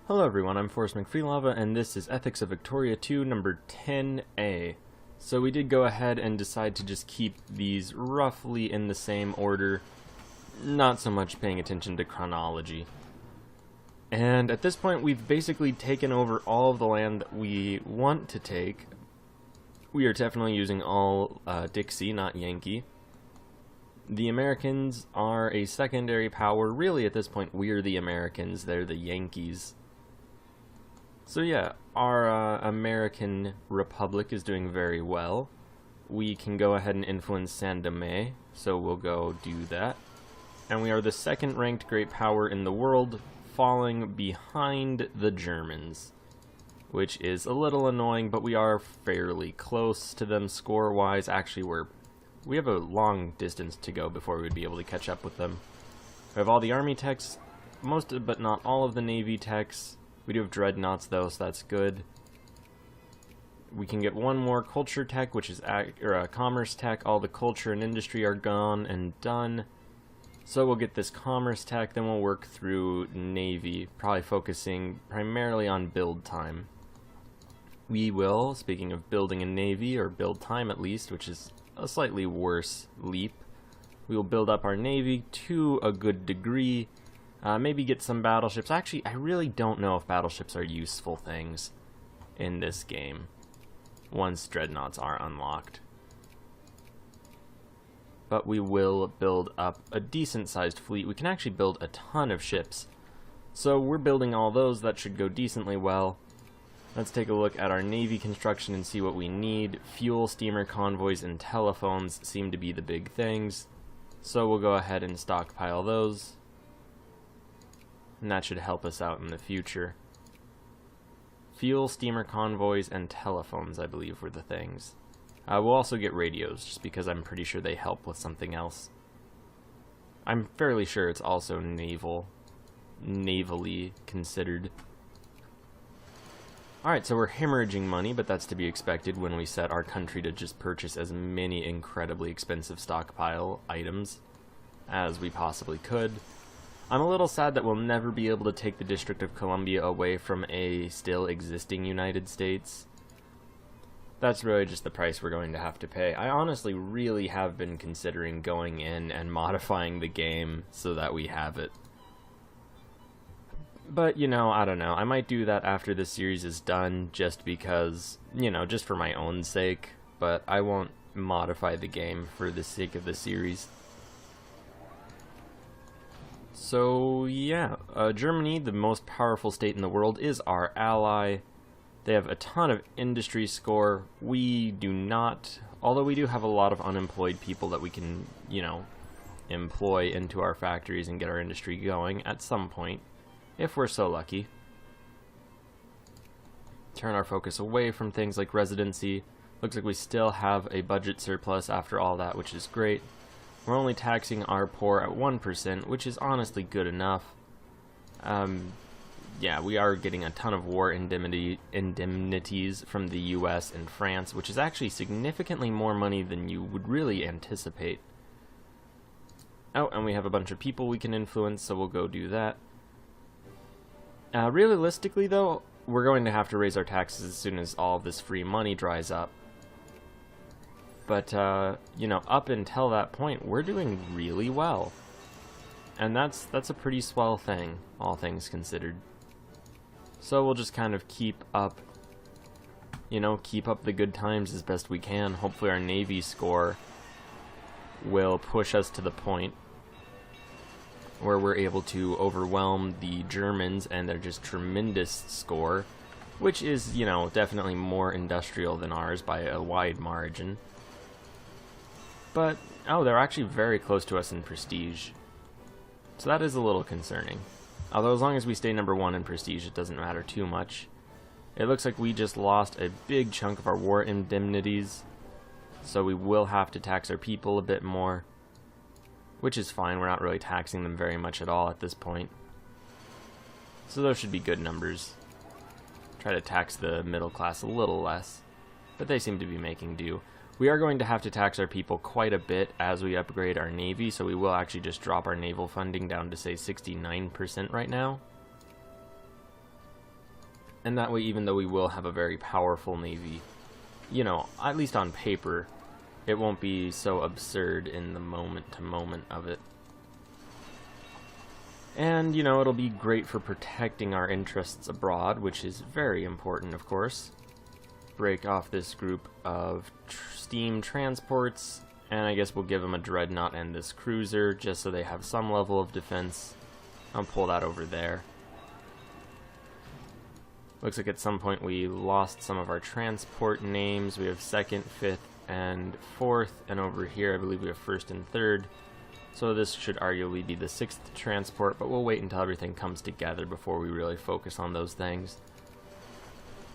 Hello everyone, I'm Forrest McFreelava, and this is Ethics of Victoria 2, number 10A. So we did go ahead and decide to just keep these roughly in the same order, not so much paying attention to chronology. And at this point we've basically taken over all of the land that we want to take. We are definitely using all Dixie, not Yankee. The Americans are a secondary power. Really, at this point, we're the Americans. They're the Yankees. So yeah, our American Republic is doing very well. We can go ahead and influence Saint-Domingue, so we'll go do that. And we are the second-ranked great power in the world, falling behind the Germans, which is a little annoying, but we are fairly close to them score-wise. Actually, we have a long distance to go before we would be able to catch up with them. We have all the army techs, most but not all of the navy techs. We do have dreadnoughts though, so that's good. We can get one more culture tech, which is commerce tech. All the culture and industry are gone and done. So we'll get this commerce tech, then we'll work through navy, probably focusing primarily on build time. We will, speaking of building a navy, or build time at least, which is a slightly worse leap, we will build up our navy to a good degree, maybe get some battleships. Actually, I really don't know if battleships are useful things in this game once dreadnoughts are unlocked. But we will build up a decent sized fleet. We can actually build a ton of ships. So we're building all those. That should go decently well. Let's take a look at our navy construction and see what we need. Fuel, steamer convoys, and telephones seem to be the big things. So we'll go ahead and stockpile those. And that should help us out in the future. Fuel, steamer convoys, and telephones, I believe, were the things. We'll also get radios, just because I'm pretty sure they help with something else. I'm fairly sure it's also navally considered. Alright, so we're hemorrhaging money, but that's to be expected when we set our country to just purchase as many incredibly expensive stockpile items as we possibly could. I'm a little sad that we'll never be able to take the District of Columbia away from a still existing United States. That's really just the price we're going to have to pay. I honestly really have been considering going in and modifying the game so that we have it. But, you know, I don't know. I might do that after this series is done just because, you know, just for my own sake. But I won't modify the game for the sake of the series. So, yeah. Germany, the most powerful state in the world, is our ally. They have a ton of industry score. We do not. Although we do have a lot of unemployed people that we can, you know, employ into our factories and get our industry going at some point. If we're so lucky. Turn our focus away from things like residency. Looks like we still have a budget surplus after all that, which is great. We're only taxing our poor at 1%, which is honestly good enough. Yeah, we are getting a ton of war indemnities from the US and France, which is actually significantly more money than you would really anticipate. Oh, and we have a bunch of people we can influence, so we'll go do that. Realistically, though, we're going to have to raise our taxes as soon as all of this free money dries up. But, you know, up until that point, we're doing really well. And that's a pretty swell thing, all things considered. So we'll just kind of keep up, you know, keep up the good times as best we can. Hopefully our Navy score will push us to the point where we're able to overwhelm the Germans and their just tremendous score, which is, you know, definitely more industrial than ours by a wide margin. But, oh, they're actually very close to us in prestige. So that is a little concerning. Although as long as we stay number 1 in prestige, it doesn't matter too much. It looks like we just lost a big chunk of our war indemnities, so we will have to tax our people a bit more. Which is fine, we're not really taxing them very much at all at this point. So those should be good numbers. Try to tax the middle class a little less, but they seem to be making do. We are going to have to tax our people quite a bit as we upgrade our navy, so we will actually just drop our naval funding down to, say, 69% right now. And that way, even though we will have a very powerful navy, you know, at least on paper, it won't be so absurd in the moment-to-moment of it. And, you know, it'll be great for protecting our interests abroad, which is very important, of course. Break off this group of steam transports, and I guess we'll give them a dreadnought and this cruiser, just so they have some level of defense. I'll pull that over there. Looks like at some point we lost some of our transport names. We have 2nd, 5th, and 4th, and over here I believe we have 1st and 3rd. So this should arguably be the 6th transport, but we'll wait until everything comes together before we really focus on those things.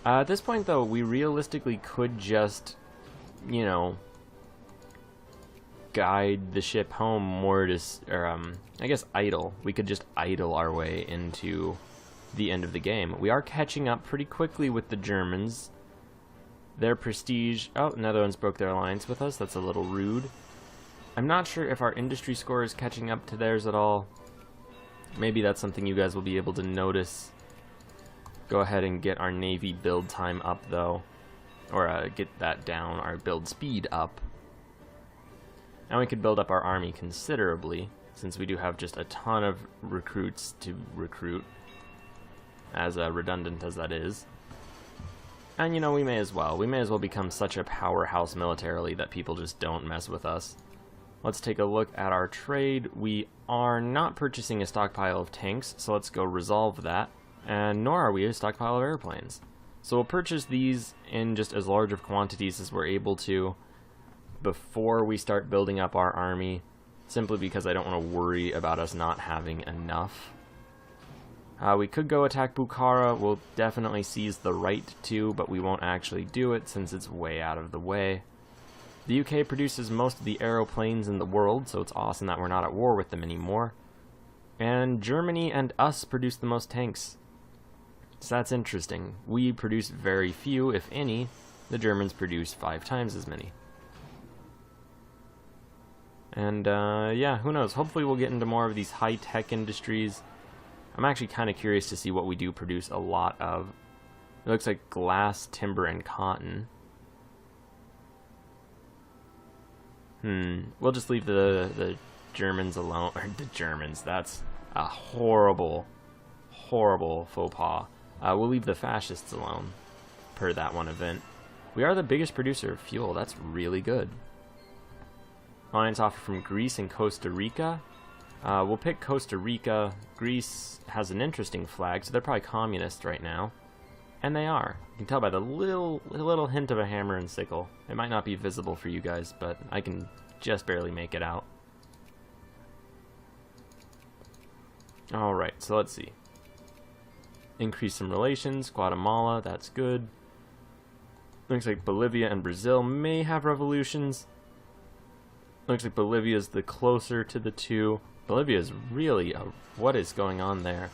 At this point, though, we realistically could just, you know, guide the ship home more to, I guess idle. We could just idle our way into the end of the game. We are catching up pretty quickly with the Germans. Their prestige... Oh, Netherlands broke their alliance with us. That's a little rude. I'm not sure if our industry score is catching up to theirs at all. Maybe that's something you guys will be able to notice. Go ahead and get our navy build time up, though. Or get that down, our build speed up. And we could build up our army considerably, since we do have just a ton of recruits to recruit, as redundant as that is. And, you know, we may as well. We may as well become such a powerhouse militarily that people just don't mess with us. Let's take a look at our trade. We are not purchasing a stockpile of tanks, so let's go resolve that. And nor are we a stockpile of airplanes. So we'll purchase these in just as large of quantities as we're able to before we start building up our army, simply because I don't want to worry about us not having enough. We could go attack Bukhara. We'll definitely seize the right to, but we won't actually do it since it's way out of the way. The UK produces most of the aeroplanes in the world, so it's awesome that we're not at war with them anymore. And Germany and us produce the most tanks. So that's interesting. We produce very few, if any. The Germans produce 5 times as many. And, yeah, who knows? Hopefully we'll get into more of these high-tech industries. I'm actually kind of curious to see what we do produce a lot of. It looks like glass, timber, and cotton. We'll just leave the Germans alone. Or the Germans, that's a horrible, horrible faux pas. We'll leave the fascists alone, per that one event. We are the biggest producer of fuel. That's really good. Alliance offer from Greece and Costa Rica. We'll pick Costa Rica. Greece has an interesting flag, so they're probably communist right now. And they are. You can tell by the little hint of a hammer and sickle. It might not be visible for you guys, but I can just barely make it out. Alright, so let's see. Increase some relations. Guatemala, that's good. Looks like Bolivia and Brazil may have revolutions. Looks like Bolivia is the closer to the two. Bolivia is really what is going on there?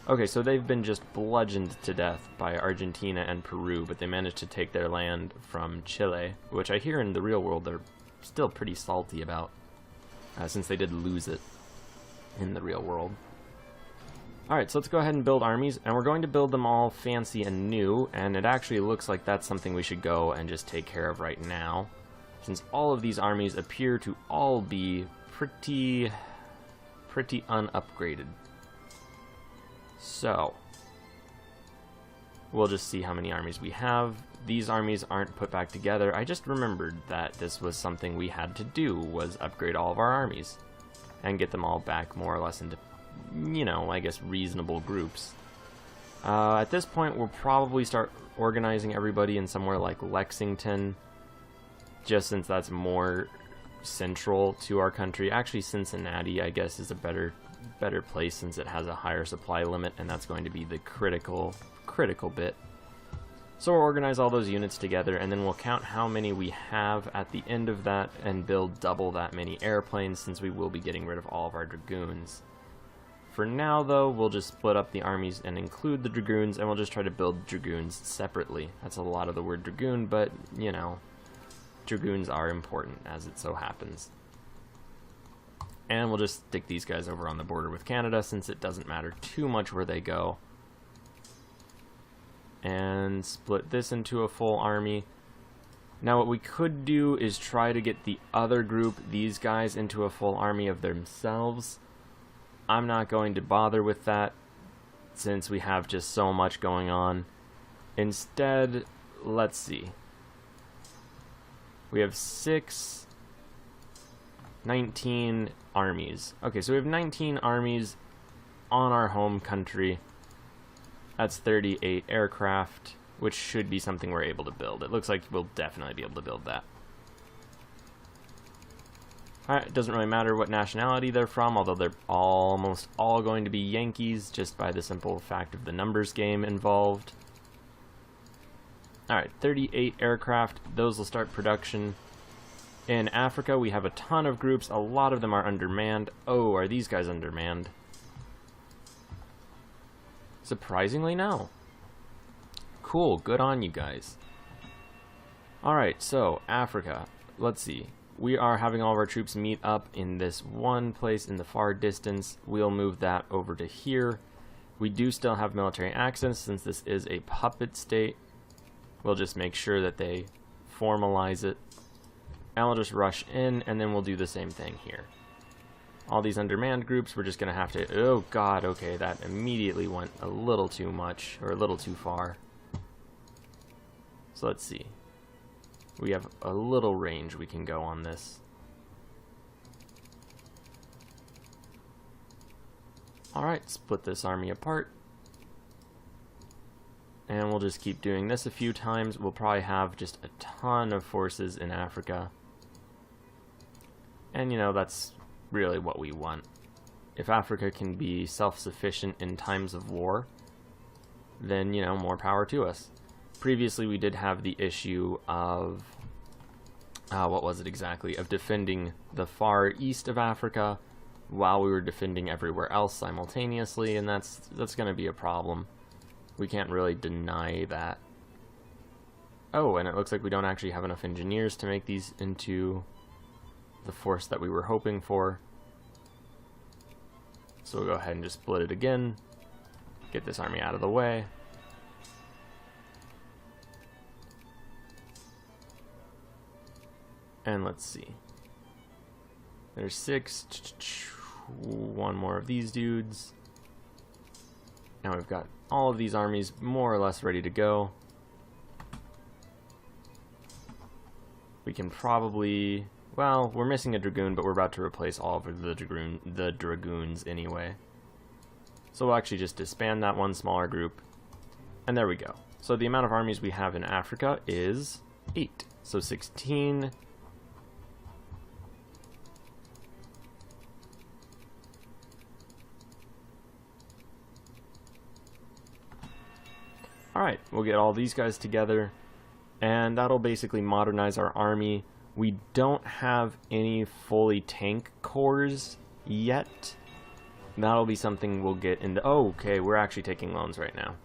Okay, so they've been just bludgeoned to death by Argentina and Peru, but they managed to take their land from Chile, which I hear in the real world they're still pretty salty about, since they did lose it in the real world. Alright, so let's go ahead and build armies, and we're going to build them all fancy and new, and it actually looks like that's something we should go and just take care of right now, since all of these armies appear to all be pretty unupgraded. So, we'll just see how many armies we have. These armies aren't put back together. I just remembered that this was something we had to do, was upgrade all of our armies and get them all back more or less into, you know, I guess reasonable groups. At this point, we'll probably start organizing everybody in somewhere like Lexington, just since that's more central to our country. Actually, Cincinnati, I guess, is a better place since it has a higher supply limit, and that's going to be the critical bit. So we'll organize all those units together, and then we'll count how many we have at the end of that and build double that many airplanes, since we will be getting rid of all of our dragoons. For now, though, we'll just split up the armies and include the dragoons, and we'll just try to build dragoons separately. That's a lot of the word dragoon, but, you know, dragoons are important, as it so happens. And we'll just stick these guys over on the border with Canada, since it doesn't matter too much where they go. and split this into a full army. Now what we could do is try to get the other group, these guys, into a full army of themselves. I'm not going to bother with that since we have just so much going on. Instead, let's see. We have 19 armies. Okay, so we have 19 armies on our home country. That's 38 aircraft, which should be something we're able to build. It looks like we'll definitely be able to build that. Alright, it doesn't really matter what nationality they're from, although they're almost all going to be Yankees, just by the simple fact of the numbers game involved. Alright, 38 aircraft. Those will start production. In Africa, we have a ton of groups. A lot of them are undermanned. Oh, are these guys undermanned? Surprisingly, no. Cool, good on you guys. Alright, so, Africa. Let's see. We are having all of our troops meet up in this one place in the far distance. We'll move that over to here. We do still have military access since this is a puppet state. We'll just make sure that they formalize it. And we'll just rush in, and then we'll do the same thing here. All these undermanned groups, we're just going to have to... Oh god, okay, that immediately went a little too much, or a little too far. So let's see. We have a little range we can go on this. Alright, split this army apart. And we'll just keep doing this a few times. We'll probably have just a ton of forces in Africa. And, you know, that's really what we want. If Africa can be self-sufficient in times of war, then, you know, more power to us. Previously, we did have the issue of... what was it exactly? Of defending the far east of Africa while we were defending everywhere else simultaneously, and that's going to be a problem. We can't really deny that. Oh, and it looks like we don't actually have enough engineers to make these into the force that we were hoping for. So we'll go ahead and just split it again. Get this army out of the way. And let's see. There's 6. One more of these dudes. Now we've got all of these armies more or less ready to go. We can probably... Well, we're missing a dragoon, but we're about to replace all of the dragoons anyway. So we'll actually just disband that one smaller group. And there we go. So the amount of armies we have in Africa is 8. So 16... Alright, we'll get all these guys together, and that'll basically modernize our army. We don't have any fully tank corps yet. That'll be something we'll get into... Oh, okay, we're actually taking loans right now.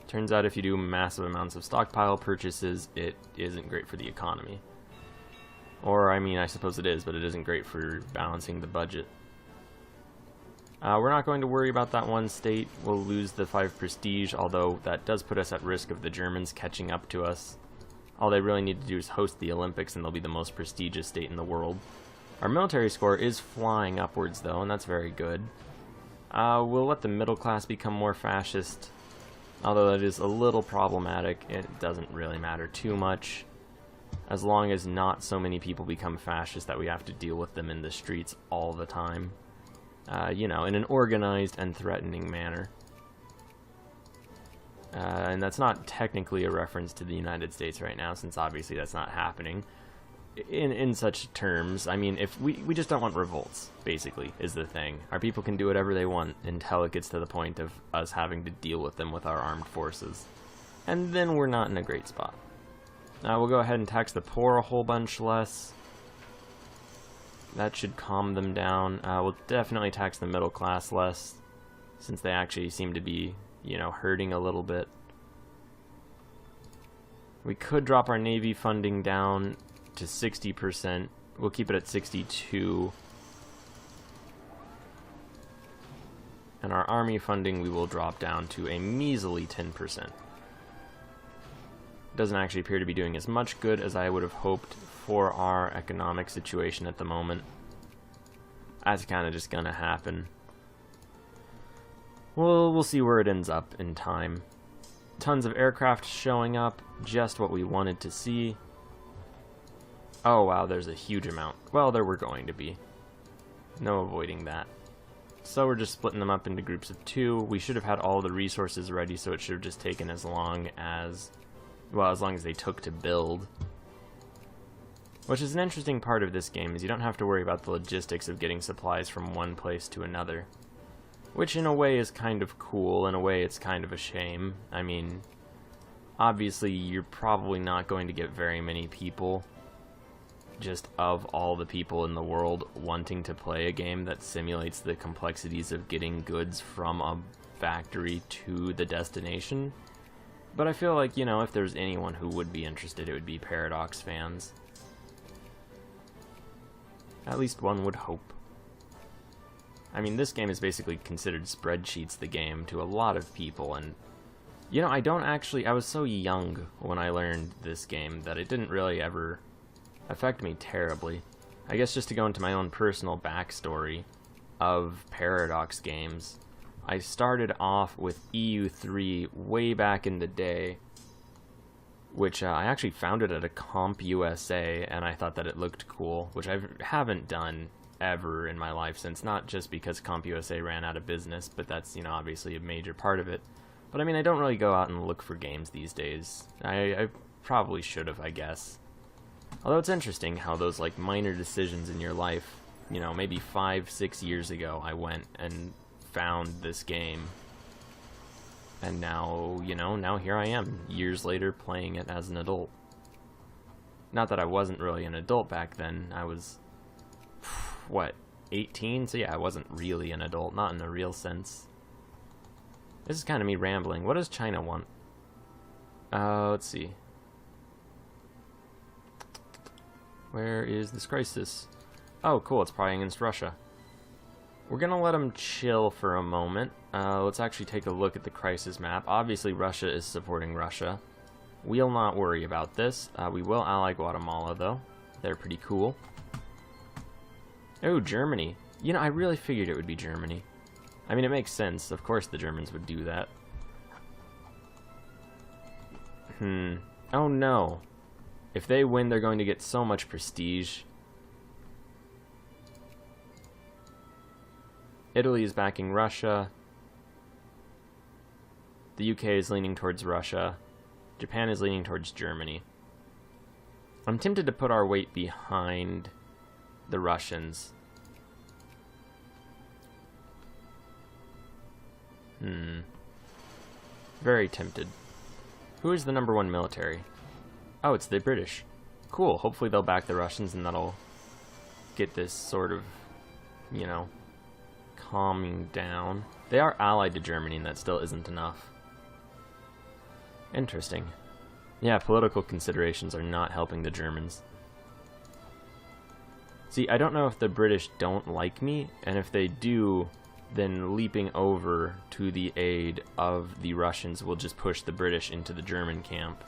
Turns out if you do massive amounts of stockpile purchases, it isn't great for the economy. Or, I mean, I suppose it is, but it isn't great for balancing the budget. We're not going to worry about that one state. We'll lose the 5 prestige, although that does put us at risk of the Germans catching up to us. All they really need to do is host the Olympics, and they'll be the most prestigious state in the world. Our military score is flying upwards, though, and that's very good. We'll let the middle class become more fascist, although that is a little problematic. It doesn't really matter too much, as long as not so many people become fascist that we have to deal with them in the streets all the time. You know, in an organized and threatening manner. And that's not technically a reference to the United States right now, since obviously that's not happening. In such terms, I mean, if we just don't want revolts, basically, is the thing. Our people can do whatever they want until it gets to the point of us having to deal with them with our armed forces. And then we're not in a great spot. Now we'll go ahead and tax the poor a whole bunch less. That should calm them down. We'll definitely tax the middle class less, since they actually seem to be, you know, hurting a little bit. We could drop our Navy funding down to 60%. We'll keep it at 62. And our army funding we will drop down to a measly 10%. Doesn't actually appear to be doing as much good as I would have hoped for our economic situation at the moment. That's kind of just gonna happen. Well, we'll see where it ends up in time. Tons of aircraft showing up, just what we wanted to see. Oh wow, there's a huge amount. Well, there were going to be. No avoiding that. So we're just splitting them up into groups of 2. We should have had all the resources ready, so it should have just taken as long as... well, as long as they took to build. Which is an interesting part of this game, is you don't have to worry about the logistics of getting supplies from one place to another. Which in a way is kind of cool, in a way it's kind of a shame. I mean, obviously you're probably not going to get very many people, just of all the people in the world, wanting to play a game that simulates the complexities of getting goods from a factory to the destination. But I feel like, you know, if there's anyone who would be interested, it would be Paradox fans. At least one would hope. I mean, this game is basically considered spreadsheets the game to a lot of people, and, you know, I was so young when I learned this game that it didn't really ever affect me terribly. I guess just to go into my own personal backstory of Paradox games, I started off with EU3 way back in the day, which I actually found it at a Comp USA, and I thought that it looked cool, which I haven't done ever in my life since, not just because Comp USA ran out of business, but that's, you know, obviously a major part of it. But I mean, I don't really go out and look for games these days. I probably should have, I guess. Although it's interesting how those, like, minor decisions in your life, you know, maybe 5-6 years ago I went and found this game, and now, you know, now here I am, years later, playing it as an adult. Not that I wasn't really an adult back then. I was, what, 18? So yeah, I wasn't really an adult, not in the real sense. This is kind of me rambling. What does China want? Let's see. Where is this crisis? Oh, cool, it's probably against Russia. We're gonna let them chill for a moment. Let's actually take a look at the crisis map. Obviously, Russia is supporting Russia. We'll not worry about this. We will ally Guatemala, though. They're pretty cool. Oh, Germany. You know, I really figured it would be Germany. I mean, it makes sense. Of course the Germans would do that. Oh, no. If they win, they're going to get so much prestige. Italy is backing Russia. The UK is leaning towards Russia. Japan is leaning towards Germany. I'm tempted to put our weight behind the Russians. Very tempted. Who is the #1 military? Oh, it's the British. Cool. Hopefully they'll back the Russians and that'll get this sort of, you know, calming down. They are allied to Germany, and that still isn't enough. Interesting. Yeah, political considerations are not helping the Germans. See, I don't know if the British don't like me, and if they do, then leaping over to the aid of the Russians will just push the British into the German camp.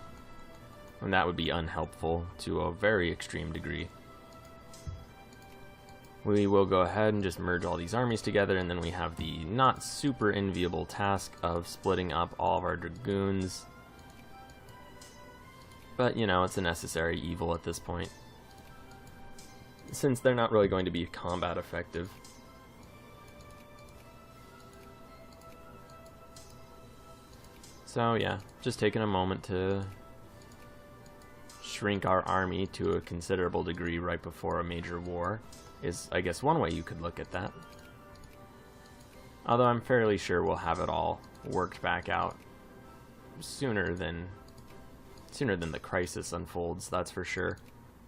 And that would be unhelpful to a very extreme degree. We will go ahead and just merge all these armies together, and then we have the not super enviable task of splitting up all of our dragoons. But, you know, it's a necessary evil at this point, since they're not really going to be combat effective. So, yeah, just taking a moment to shrink our army to a considerable degree right before a major war is, I guess, one way you could look at that. Although I'm fairly sure we'll have it all worked back out sooner than the crisis unfolds, that's for sure,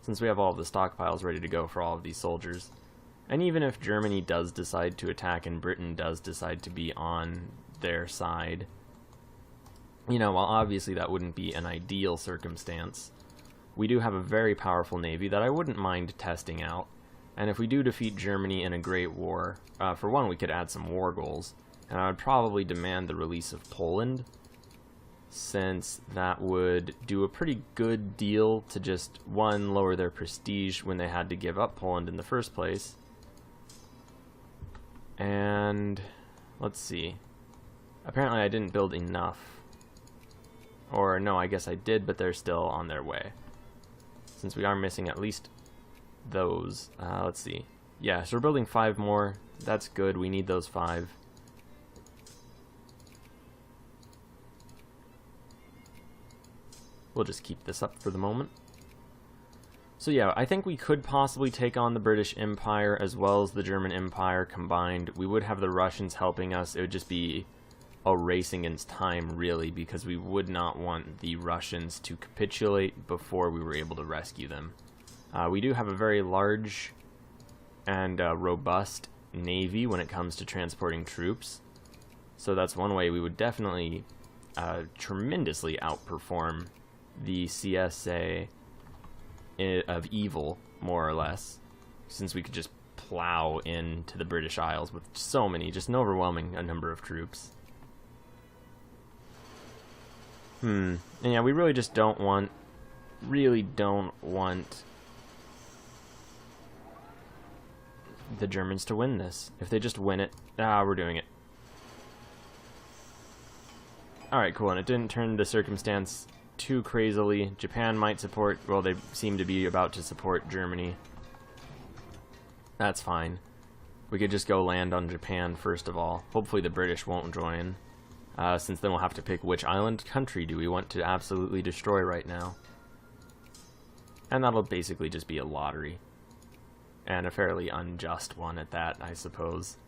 since we have all of the stockpiles ready to go for all of these soldiers. And even if Germany does decide to attack and Britain does decide to be on their side, you know, while obviously that wouldn't be an ideal circumstance, we do have a very powerful navy that I wouldn't mind testing out. And if we do defeat Germany in a great war, for one, we could add some war goals, And I would probably demand the release of Poland, since that would do a pretty good deal to just, one, lower their prestige when they had to give up Poland in the first place. And let's see. Apparently I didn't build enough. Or no, I guess I did, but they're still on their way. Since we are missing at least those. Let's see. Yeah, so we're building 5 more. That's good. We need those 5. We'll just keep this up for the moment. So yeah, I think we could possibly take on the British Empire as well as the German Empire combined. We would have the Russians helping us. It would just be a race against time, really, because we would not want the Russians to capitulate before we were able to rescue them. We do have a very large and robust navy when it comes to transporting troops. So that's one way we would definitely tremendously outperform the CSA of evil, more or less, since we could just plow into the British Isles with so many, just an overwhelming number of troops. And yeah, we really just don't want the Germans to win this. If they just win it, we're doing it. Alright, cool, and it didn't turn the circumstance too crazily. Japan might support, well, they seem to be about to support Germany. That's fine. We could just go land on Japan first of all. Hopefully the British won't join, since then we'll have to pick which island country do we want to absolutely destroy right now. And that'll basically just be a lottery. And a fairly unjust one at that, I suppose.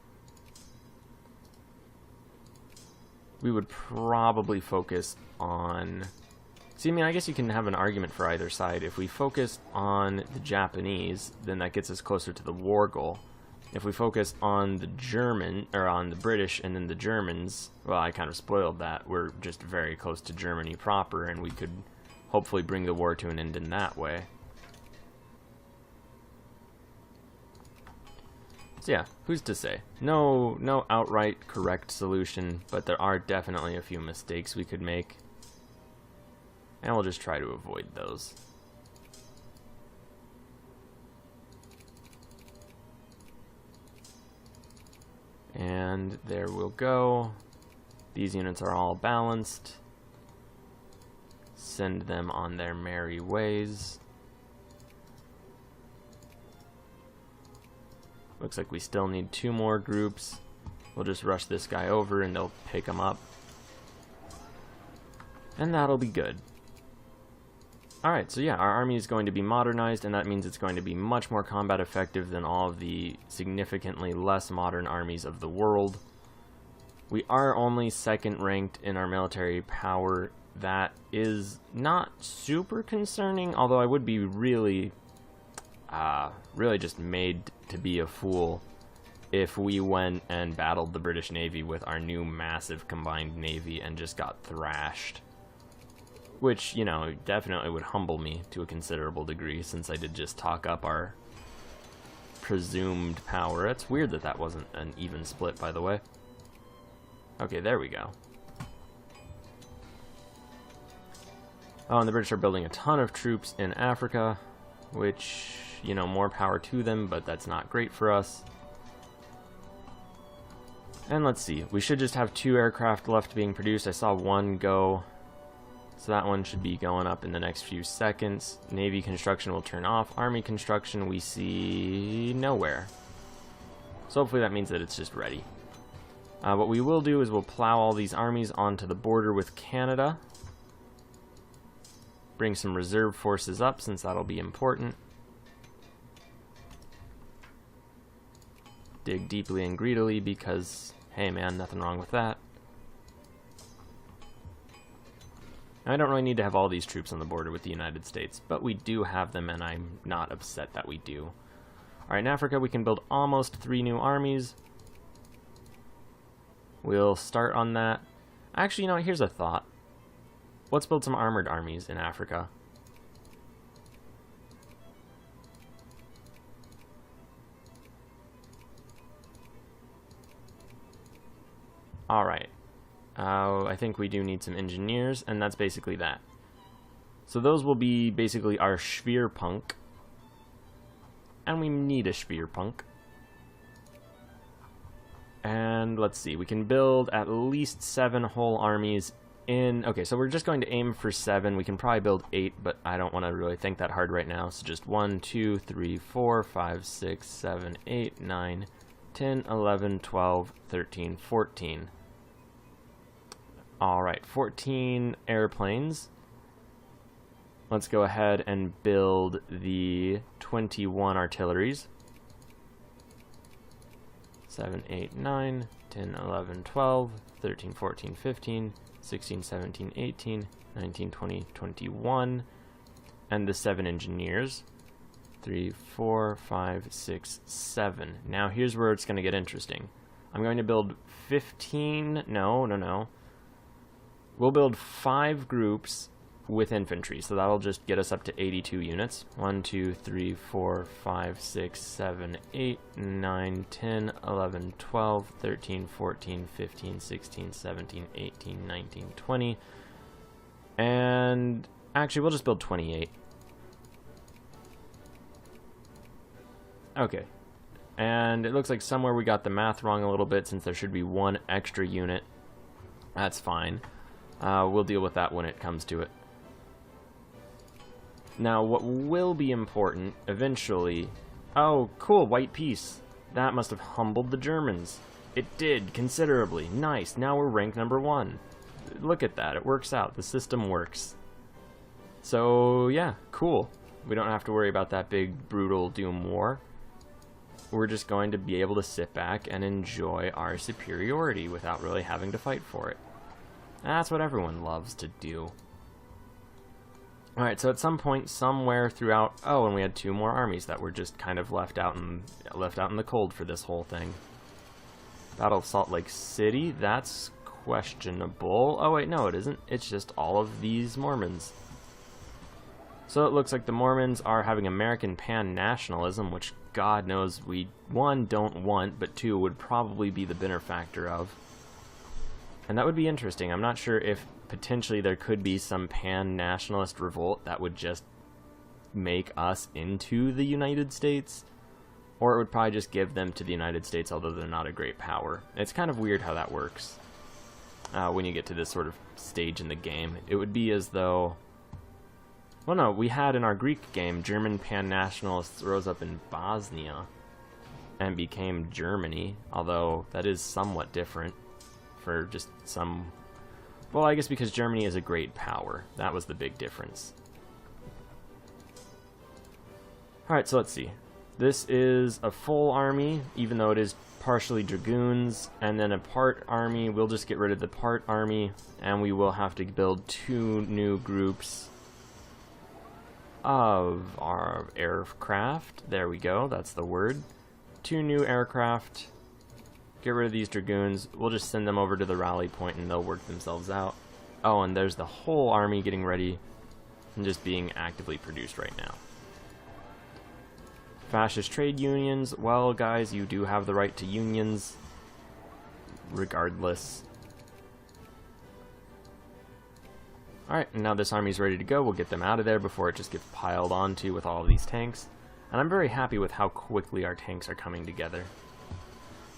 We would probably focus on... See, I mean, I guess you can have an argument for either side. If we focus on the Japanese, then that gets us closer to the war goal. If we focus on the on the British and then the Germans, well, I kind of spoiled that. We're just very close to Germany proper, and we could hopefully bring the war to an end in that way. So yeah, who's to say? No outright correct solution, but there are definitely a few mistakes we could make. And we'll just try to avoid those. And there we'll go. These units are all balanced. Send them on their merry ways. Looks like we still need 2 more groups. We'll just rush this guy over and they'll pick him up. And that'll be good. Alright, so yeah, our army is going to be modernized, and that means it's going to be much more combat effective than all of the significantly less modern armies of the world. We are only 2nd ranked in our military power. That is not super concerning, although I would be really just made to be a fool if we went and battled the British Navy with our new massive combined navy and just got thrashed. Which, you know, definitely would humble me to a considerable degree, since I did just talk up our presumed power. It's weird that that wasn't an even split, by the way. Okay, there we go. Oh, and the British are building a ton of troops in Africa, which, you know, more power to them, but that's not great for us. And let's see, we should just have 2 aircraft left being produced. I saw 1 go. So that one should be going up in the next few seconds. Navy construction will turn off. Army construction we see nowhere. So hopefully that means that it's just ready. What we will do is we'll plow all these armies onto the border with Canada. Bring some reserve forces up, since that'll be important. Dig deeply and greedily because, hey man, nothing wrong with that. I don't really need to have all these troops on the border with the United States, but we do have them, and I'm not upset that we do. Alright, in Africa we can build almost 3 new armies. We'll start on that. Actually, you know what, here's a thought. Let's build some armored armies in Africa. Alright. I think we do need some engineers, and that's basically that. So those will be basically our Schwerpunkt. And we need a Schwerpunkt. And let's see, we can build at least 7 whole armies in... Okay, so we're just going to aim for 7. We can probably build 8, but I don't want to really think that hard right now. So just 1, 2, 3, 4, 5, 6, 7, 8, 9, 10, 11, 12, 13, 14. Alright, 14 airplanes. Let's go ahead and build the 21 artilleries. 7, 8, 9, 10, 11, 12, 13, 14, 15, 16, 17, 18, 19, 20, 21. And the 7 engineers. 3, 4, 5, 6, 7. Now here's where it's going to get interesting. I'm going to build 15... No. We'll build 5 groups with infantry, so that'll just get us up to 82 units. 1, 2, 3, 4, 5, 6, 7, 8, 9, 10, 11, 12, 13, 14, 15, 16, 17, 18, 19, 20. And actually, we'll just build 28. Okay. And it looks like somewhere we got the math wrong a little bit, since there should be 1 extra unit. That's fine. We'll deal with that when it comes to it. Now, what will be important eventually... Oh, cool, white peace. That must have humbled the Germans. It did, considerably. Nice, now we're ranked number 1. Look at that, it works out. The system works. So, yeah, cool. We don't have to worry about that big, brutal Doom War. We're just going to be able to sit back and enjoy our superiority without really having to fight for it. That's what everyone loves to do. Alright, so at some point, somewhere throughout... Oh, and we had 2 more armies that were just kind of left out in the cold for this whole thing. Battle of Salt Lake City, that's questionable. Oh wait, no it isn't. It's just all of these Mormons. So it looks like the Mormons are having American pan-nationalism, which God knows we, 1, don't want, but 2, would probably be the benefactor of. And that would be interesting. I'm not sure if potentially there could be some pan-nationalist revolt that would just make us into the United States, or it would probably just give them to the United States, although they're not a great power. It's kind of weird how that works when you get to this sort of stage in the game. It would be as though... Well, no, we had in our Greek game, German pan-nationalists rose up in Bosnia and became Germany, although that is somewhat different. For just some... Well, I guess because Germany is a great power. That was the big difference. Alright, so let's see. This is a full army, even though it is partially dragoons, and then a part army. We'll just get rid of the part army, and we will have to build 2 new groups of our aircraft. There we go, that's the word. 2 new aircraft. Get rid of these dragoons. We'll just send them over to the rally point and they'll work themselves out. Oh, and there's the whole army getting ready and just being actively produced right now. Fascist trade unions. Well, guys, you do have the right to unions regardless. Alright, now this army's ready to go. We'll get them out of there before it just gets piled onto with all of these tanks. And I'm very happy with how quickly our tanks are coming together.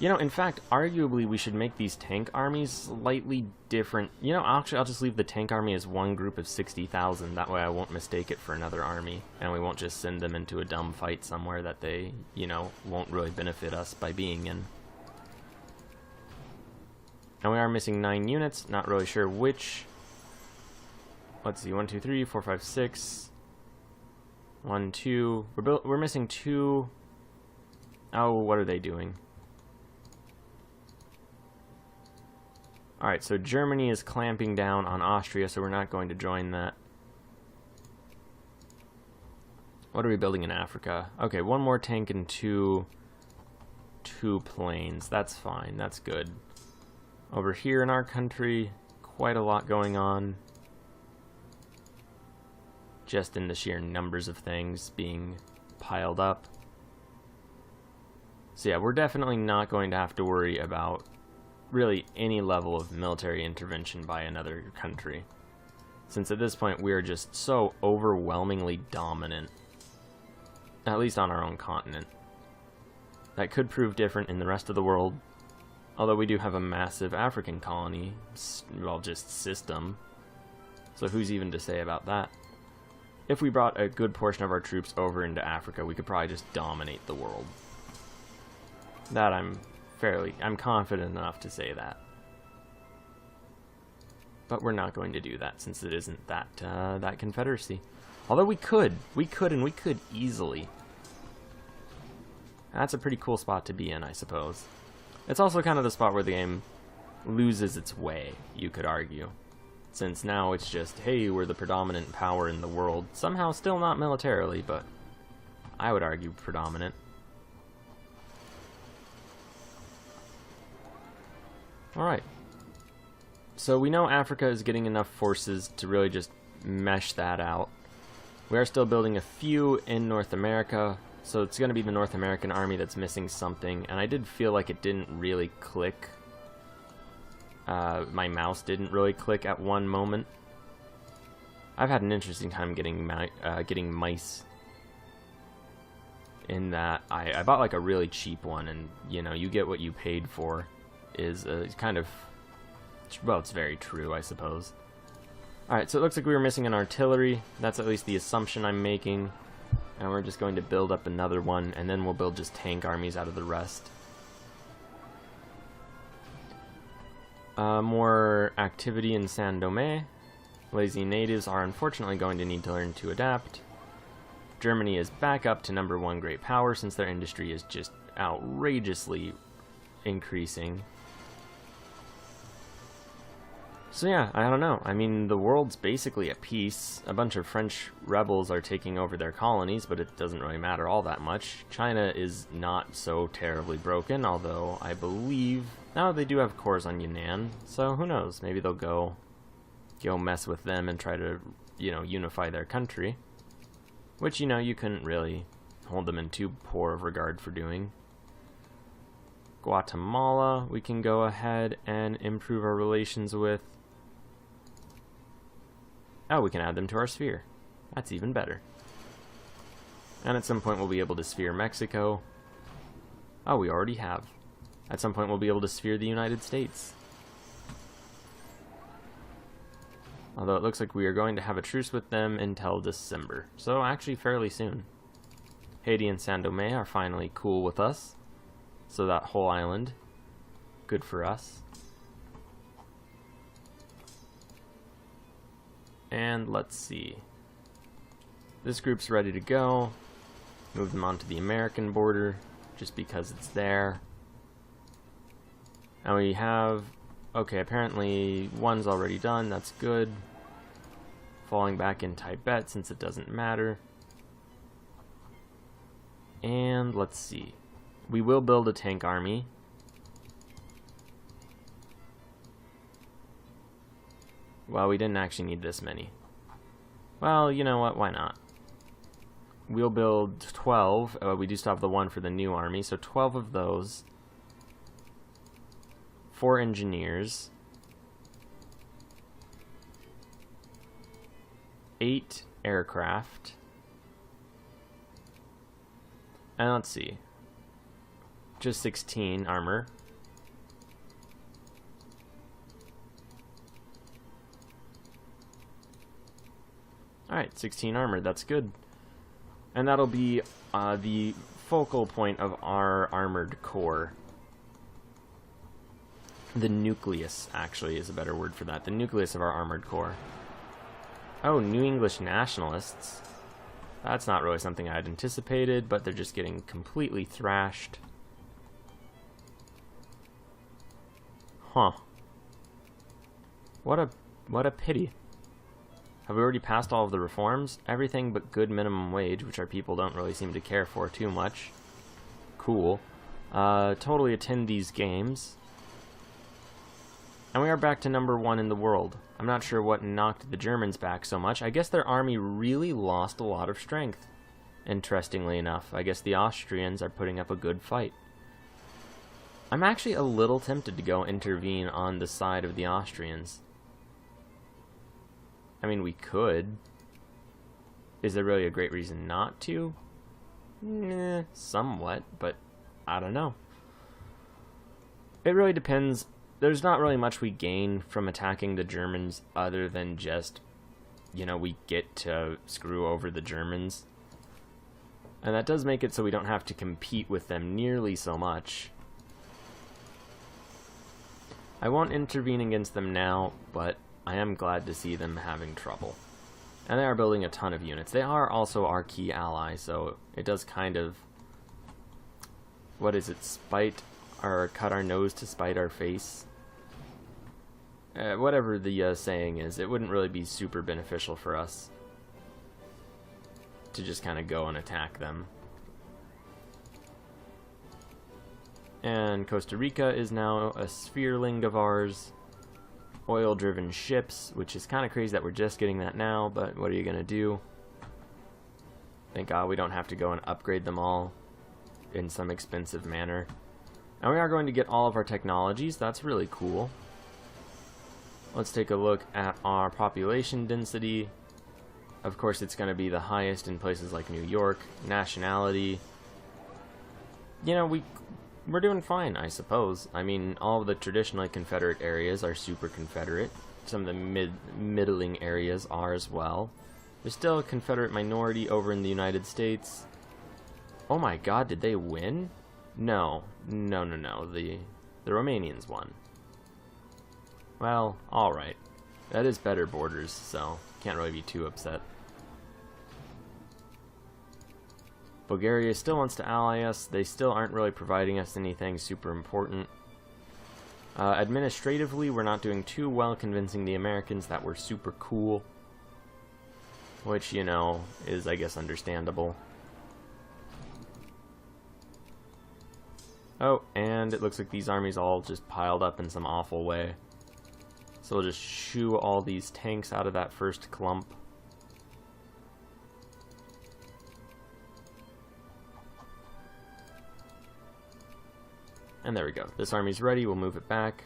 You know, in fact, arguably we should make these tank armies slightly different. You know, actually, I'll just leave the tank army as 1 group of 60,000. That way I won't mistake it for another army. And we won't just send them into a dumb fight somewhere that they, you know, won't really benefit us by being in. And we are missing 9 units. Not really sure which. Let's see, 1, 2, 3, 4, 5, 6. 1, 2. We're missing 2. Oh, what are they doing? Alright, so Germany is clamping down on Austria, so we're not going to join that. What are we building in Africa? Okay, 1 more tank and 2 planes. That's fine, that's good. Over here in our country, quite a lot going on. Just in the sheer numbers of things being piled up. So yeah, we're definitely not going to have to worry about really any level of military intervention by another country. Since at this point we are just so overwhelmingly dominant, at least on our own continent. That could prove different in the rest of the world, although we do have a massive African colony, well, just system, so who's even to say about that? If we brought a good portion of our troops over into Africa, we could probably just dominate the world. That I'm confident enough to say that. But we're not going to do that since it isn't that confederacy. Although we could easily. That's a pretty cool spot to be in, I suppose. It's also kind of the spot where the game loses its way, you could argue. Since now it's just, hey, we're the predominant power in the world. Somehow still not militarily, but I would argue predominant. Alright. So we know Africa is getting enough forces to really just mesh that out. We are still building a few in North America, so it's going to be the North American army that's missing something, and I did feel like it didn't really click. My mouse didn't really click at one moment. I've had an interesting time getting mice in that I bought like a really cheap one, and you know, you get what you paid for is kind of, well, it's very true, I suppose. Alright, so it looks like we were missing an artillery. That's at least the assumption I'm making. And we're just going to build up another one, and then we'll build just tank armies out of the rest. More activity in Saint Domingue. Lazy natives are unfortunately going to need to learn to adapt. Germany is back up to #1 great power since their industry is just outrageously increasing. So yeah, I don't know. I mean, the world's basically at peace. A bunch of French rebels are taking over their colonies, but it doesn't really matter all that much. China is not so terribly broken, although I believe now they do have cores on Yunnan, so who knows? Maybe they'll go mess with them and try to, you know, unify their country. Which, you know, you couldn't really hold them in too poor of regard for doing. Guatemala, we can go ahead and improve our relations with. Oh, we can add them to our sphere. That's even better. And at some point we'll be able to sphere Mexico. Oh, we already have. At some point we'll be able to sphere the United States. Although it looks like we are going to have a truce with them until December. So actually fairly soon. Haiti and Saint Domingue are finally cool with us. So that whole island, good for us. And let's see. This group's ready to go. Move them onto the American border, just because it's there. And we have, okay, apparently one's already done, that's good. Falling back in Tibet since it doesn't matter. And let's see. We will build a tank army. Well, we didn't actually need this many. Well, you know what? Why not? We'll build 12. We do still have the one for the new army, so 12 of those. 4 engineers. 8 aircraft. And let's see. Just 16 armor. Alright, 16 armor, that's good. And that'll be the focal point of our armored core. The nucleus, actually, is a better word for that. The nucleus of our armored core. Oh, New English nationalists. That's not really something I had anticipated, but they're just getting completely thrashed. Huh. What a pity. Have we already passed all of the reforms? Everything but good minimum wage, which our people don't really seem to care for too much. Cool. Totally attend these games. And we are back to #1 in the world. I'm not sure what knocked the Germans back so much. I guess their army really lost a lot of strength. Interestingly enough, I guess the Austrians are putting up a good fight. I'm actually a little tempted to go intervene on the side of the Austrians. I mean, we could. Is there really a great reason not to? Somewhat, but I don't know. It really depends. There's not really much we gain from attacking the Germans other than just, you know, we get to screw over the Germans. And that does make it so we don't have to compete with them nearly so much. I won't intervene against them now, but I am glad to see them having trouble. And they are building a ton of units. They are also our key ally, so it does kind of... What is it? Spite or cut our nose to spite our face? Whatever the saying is, it wouldn't really be super beneficial for us to just kind of go and attack them. And Costa Rica is now a sphereling of ours. Oil-driven ships, which is kind of crazy that we're just getting that now, but what are you going to do? Thank God we don't have to go and upgrade them all in some expensive manner. And we are going to get all of our technologies. That's really cool. Let's take a look at our population density. Of course, it's going to be the highest in places like New York. Nationality. You know, we're doing fine, I suppose. I mean, all of the traditionally Confederate areas are super Confederate. Some of the middling areas are as well. There's still a Confederate minority over in the United States. Oh my God, did they win? No. The Romanians won. Well, alright. That is better borders, so can't really be too upset. Bulgaria still wants to ally us. They still aren't really providing us anything super important. Administratively, we're not doing too well convincing the Americans that we're super cool. Which, you know, is, I guess, understandable. Oh, and it looks like these armies all just piled up in some awful way. So we'll just shoo all these tanks out of that first clump. And there we go. This army's ready. We'll move it back.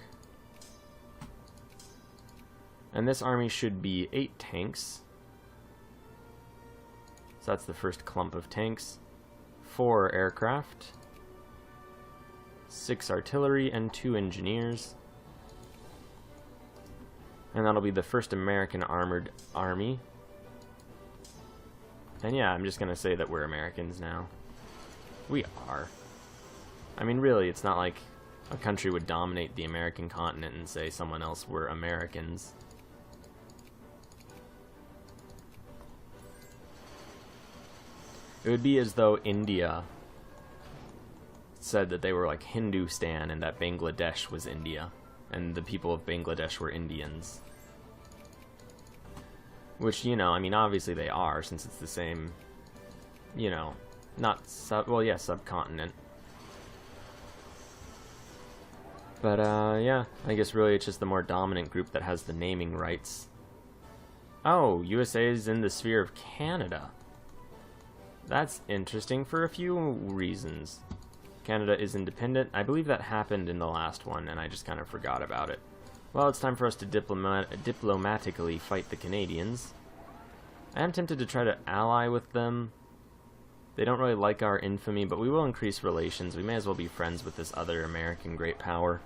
And this army should be 8 tanks. So that's the first clump of tanks. 4 aircraft. 6 artillery and 2 engineers. And that'll be the first American armored army. And yeah, I'm just gonna say that we're Americans now. We are. I mean, really, it's not like a country would dominate the American continent and say someone else were Americans. It would be as though India said that they were like Hindustan and that Bangladesh was India, and the people of Bangladesh were Indians. Which, you know, I mean, obviously they are, since it's the same, you know, not subcontinent. But, yeah, I guess really it's just the more dominant group that has the naming rights. Oh, USA is in the sphere of Canada. That's interesting for a few reasons. Canada is independent. I believe that happened in the last one, and I just kind of forgot about it. Well, it's time for us to diplomatically fight the Canadians. I am tempted to try to ally with them. They don't really like our infamy, but we will increase relations. We may as well be friends with this other American great power.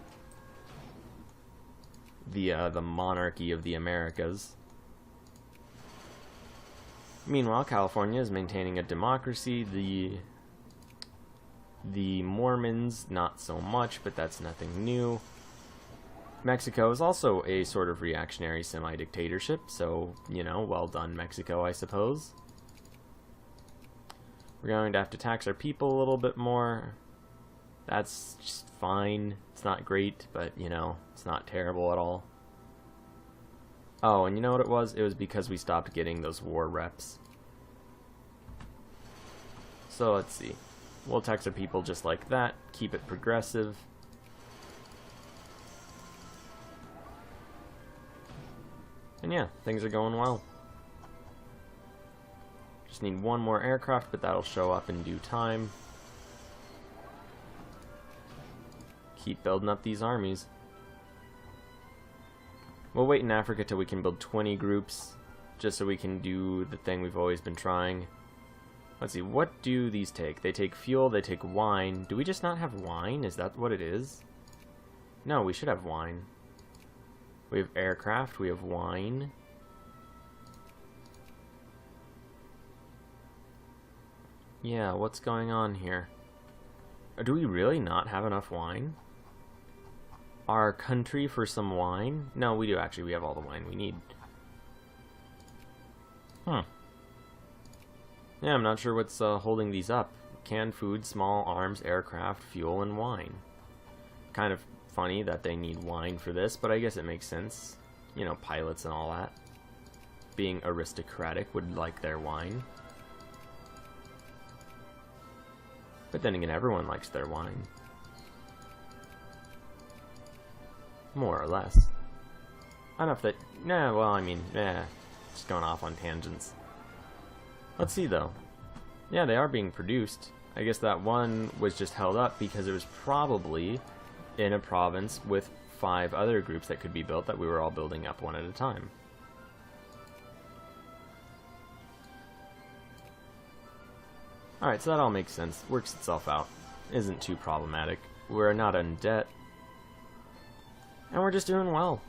The monarchy of the Americas. Meanwhile, California is maintaining a democracy. The Mormons, not so much, but that's nothing new. Mexico is also a sort of reactionary semi-dictatorship, so, you know, well done, Mexico, I suppose. We're going to have to tax our people a little bit more. That's just fine. It's not great, but, you know, it's not terrible at all. Oh, and you know what it was? It was because we stopped getting those war reps. So, let's see. We'll tax our people just like that. Keep it progressive. And yeah, things are going well. Just need one more aircraft, but that'll show up in due time. Keep building up these armies. We'll wait in Africa till we can build 20 groups, just so we can do the thing we've always been trying. Let's see, what do these take? They take fuel, they take wine. Do we just not have wine? Is that what it is? No, we should have wine. We have aircraft, we have wine. Yeah, what's going on here? Do we really not have enough wine? Our country for some wine? No, we do actually. We have all the wine we need. Yeah, I'm not sure what's holding these up. Canned food, small arms, aircraft, fuel, and wine. Kind of funny that they need wine for this, but I guess it makes sense. You know, pilots and all that. Being aristocratic would like their wine. But then again, everyone likes their wine. More or less. Enough that... Nah, well, I mean, just going off on tangents. Let's see, though. Yeah, they are being produced. I guess that one was just held up because it was probably in a province with 5 other groups that could be built that we were all building up one at a time. Alright, so that all makes sense. Works itself out. Isn't too problematic. We're not in debt. And we're just doing well.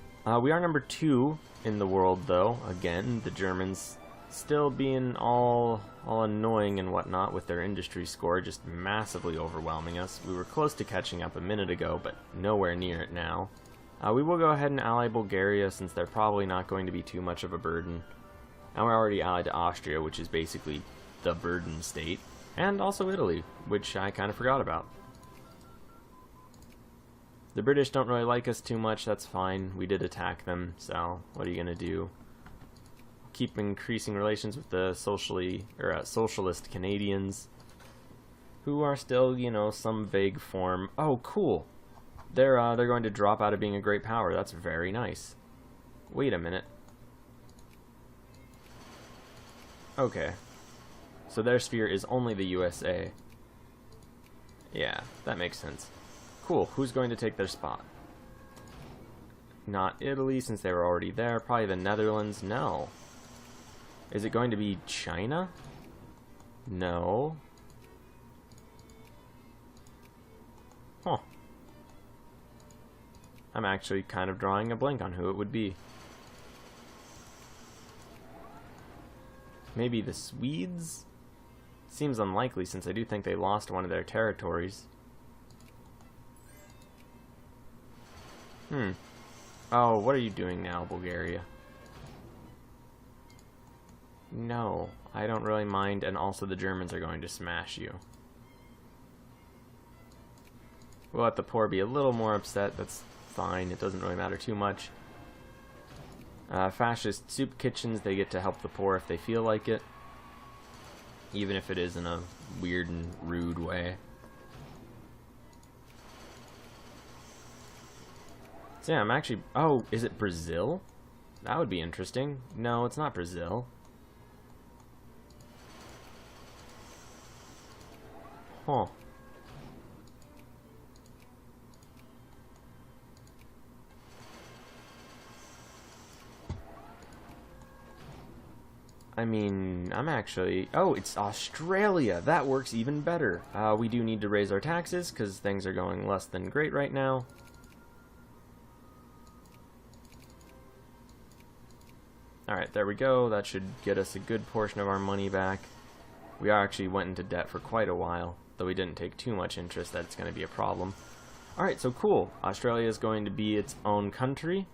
We are number 2 in the world, though. Again, the Germans still being all annoying and whatnot with their industry score, just massively overwhelming us. We were close to catching up a minute ago, but nowhere near it now. We will go ahead and ally Bulgaria, since they're probably not going to be too much of a burden. And we're already allied to Austria, which is basically the burden state. And also Italy, which I kind of forgot about. The British don't really like us too much, that's fine. We did attack them, so what are you gonna do? Keep increasing relations with the socialist Canadians, who are still, you know, some vague form. Oh, cool. They're going to drop out of being a great power. That's very nice. Wait a minute. Okay. So their sphere is only the USA. Yeah, that makes sense. Cool, who's going to take their spot? Not Italy, since they were already there. Probably the Netherlands. No. Is it going to be China? No. Huh. I'm actually kind of drawing a blank on who it would be. Maybe the Swedes? Seems unlikely, since I do think they lost one of their territories. Oh, what are you doing now, Bulgaria? No, I don't really mind, and also the Germans are going to smash you. We'll let the poor be a little more upset, that's fine, it doesn't really matter too much. Fascist soup kitchens, they get to help the poor if they feel like it. Even if it is in a weird and rude way. So yeah, I'm actually... Oh, is it Brazil? That would be interesting. No, it's not Brazil. Huh. I mean, I'm actually... Oh, it's Australia! That works even better. We do need to raise our taxes, because things are going less than great right now. Alright, there we go. That should get us a good portion of our money back. We actually went into debt for quite a while, though we didn't take too much interest that it's going to be a problem. Alright, so cool. Australia is going to be its own country.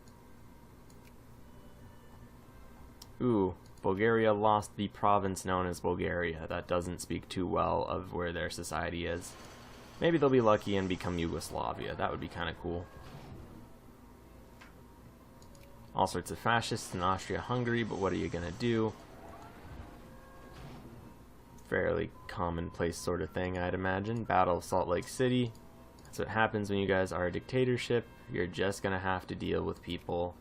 Ooh, Bulgaria lost the province known as Bulgaria. That doesn't speak too well of where their society is. Maybe they'll be lucky and become Yugoslavia. That would be kind of cool. All sorts of fascists in Austria-Hungary, but what are you gonna do? Fairly commonplace sort of thing, I'd imagine. Battle of Salt Lake City. That's what happens when you guys are a dictatorship. You're just gonna have to deal with people,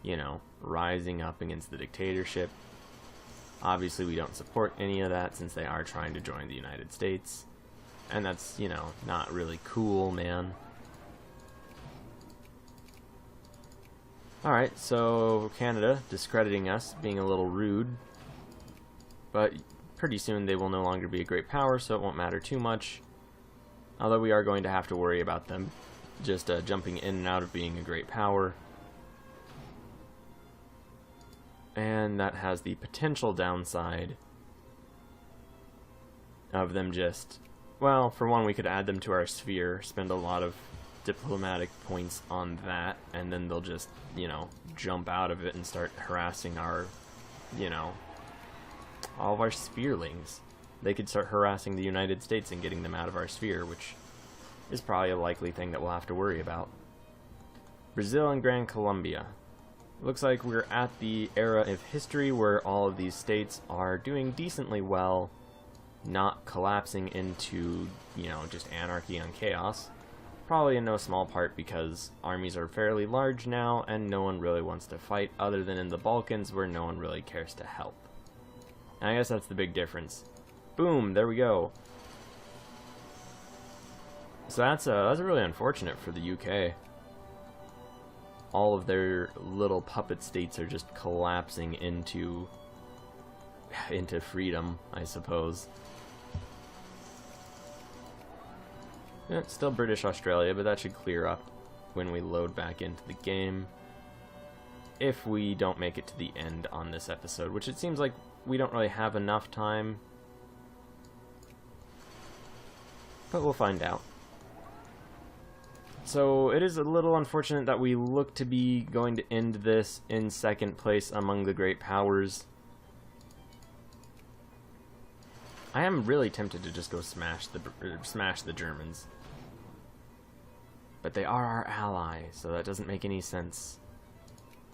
you know, rising up against the dictatorship. Obviously, we don't support any of that since they are trying to join the United States. And that's, you know, not really cool, man. Alright, so Canada discrediting us, being a little rude. But pretty soon they will no longer be a great power, so it won't matter too much. Although we are going to have to worry about them just jumping in and out of being a great power. And that has the potential downside of them just, well, for one, we could add them to our sphere, spend a lot of diplomatic points on that, and then they'll just, you know, jump out of it and start harassing our, you know, all of our spherelings. They could start harassing the United States and getting them out of our sphere, which is probably a likely thing that we'll have to worry about. Brazil and Gran Colombia. Looks like we're at the era of history where all of these states are doing decently well, not collapsing into, you know, just anarchy and chaos. Probably in no small part because armies are fairly large now and no one really wants to fight, other than in the Balkans where no one really cares to help. And I guess that's the big difference. Boom, there we go. So that's really unfortunate for the UK. All of their little puppet states are just collapsing into freedom, I suppose. Yeah, it's still British Australia, but that should clear up when we load back into the game. If we don't make it to the end on this episode, which it seems like we don't really have enough time. But we'll find out. So it is a little unfortunate that we look to be going to end this in second place among the great powers. I am really tempted to just go smash the Germans. But they are our ally, so that doesn't make any sense.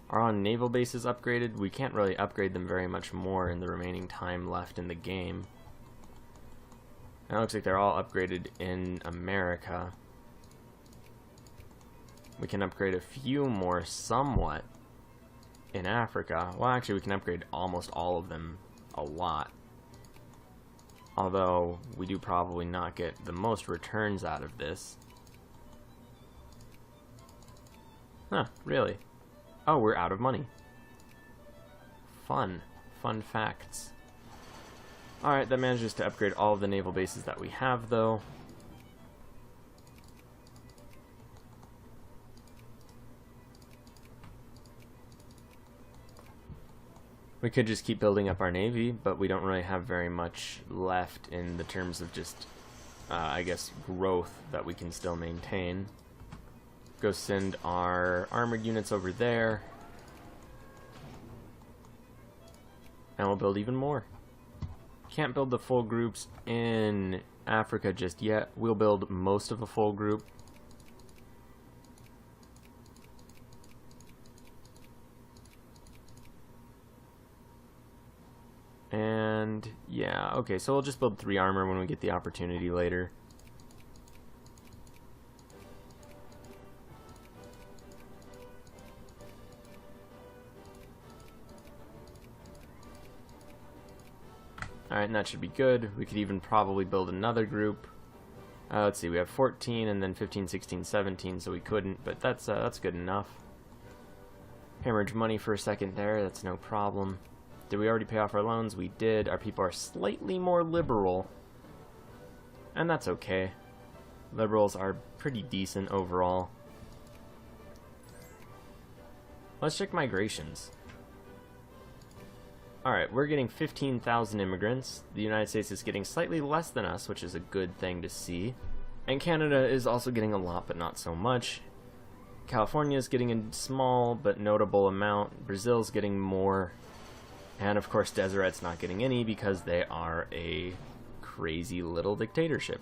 Are our naval bases upgraded? We can't really upgrade them very much more in the remaining time left in the game. And it looks like they're all upgraded in America. We can upgrade a few more somewhat in Africa. Well, actually, we can upgrade almost all of them a lot. Although, we do probably not get the most returns out of this. Huh, really? Oh, we're out of money. Fun. Fun facts. Alright, that manages to upgrade all of the naval bases that we have, though. We could just keep building up our navy, but we don't really have very much left in the terms of just, I guess, growth that we can still maintain. Go send our armored units over there. And we'll build even more. Can't build the full groups in Africa just yet. We'll build most of a full group. And yeah, okay, so we'll just build 3 armor when we get the opportunity later. Alright, and that should be good. We could even probably build another group. Let's see, we have 14 and then 15, 16, 17, so we couldn't, but that's good enough. Hemorrhage money for a second there, that's no problem. Did we already pay off our loans? We did. Our people are slightly more liberal, and that's okay. Liberals are pretty decent overall. Let's check migrations. Alright, we're getting 15,000 immigrants. The United States is getting slightly less than us, which is a good thing to see. And Canada is also getting a lot, but not so much. California is getting a small but notable amount. Brazil's getting more. And of course, Deseret's not getting any because they are a crazy little dictatorship.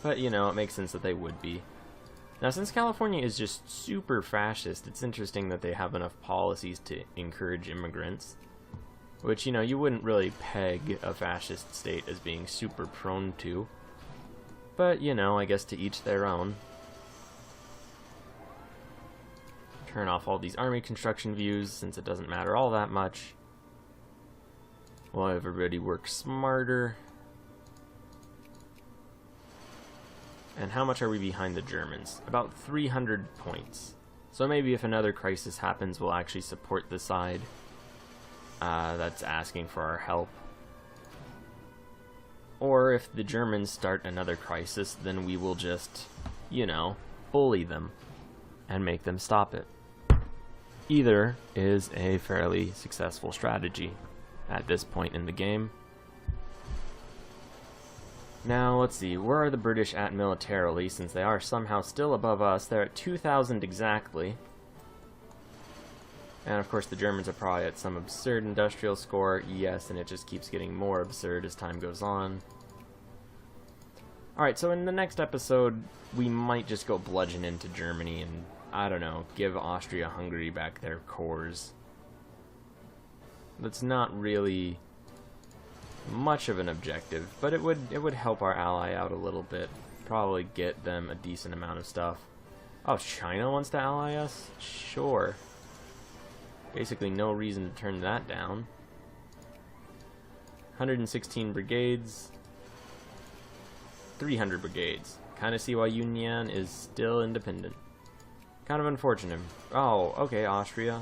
But, you know, it makes sense that they would be. Now, since California is just super fascist, it's interesting that they have enough policies to encourage immigrants. Which, you know, you wouldn't really peg a fascist state as being super prone to. But, you know, I guess to each their own. Turn off all these army construction views since it doesn't matter all that much. Well, everybody work smarter. And how much are we behind the Germans? About 300 points. So maybe if another crisis happens, we'll actually support the side that's asking for our help. Or if the Germans start another crisis, then we will just, you know, bully them and make them stop it. Either is a fairly successful strategy at this point in the game. Now, let's see, where are the British at militarily, since they are somehow still above us? They're at 2,000 exactly. And of course the Germans are probably at some absurd industrial score. Yes, and it just keeps getting more absurd as time goes on. Alright, so in the next episode, we might just go bludgeon into Germany and, I don't know, give Austria-Hungary back their cores. That's not really much of an objective, but it would help our ally out a little bit. Probably get them a decent amount of stuff. Oh, China wants to ally us? Sure. Basically no reason to turn that down. 116 brigades. 300 brigades. Kind of see why Yunnan is still independent. Kind of unfortunate. Oh, okay, Austria.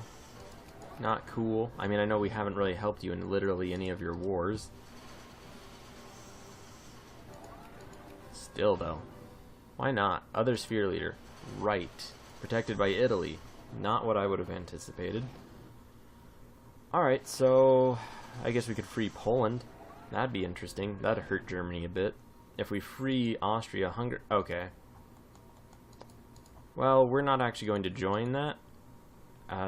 Not cool. I mean, I know we haven't really helped you in literally any of your wars. Still, though. Why not? Other sphere leader. Right. Protected by Italy. Not what I would have anticipated. Alright, so I guess we could free Poland. That'd be interesting. That'd hurt Germany a bit. If we free Austria-Hungary... Okay. Well, we're not actually going to join that,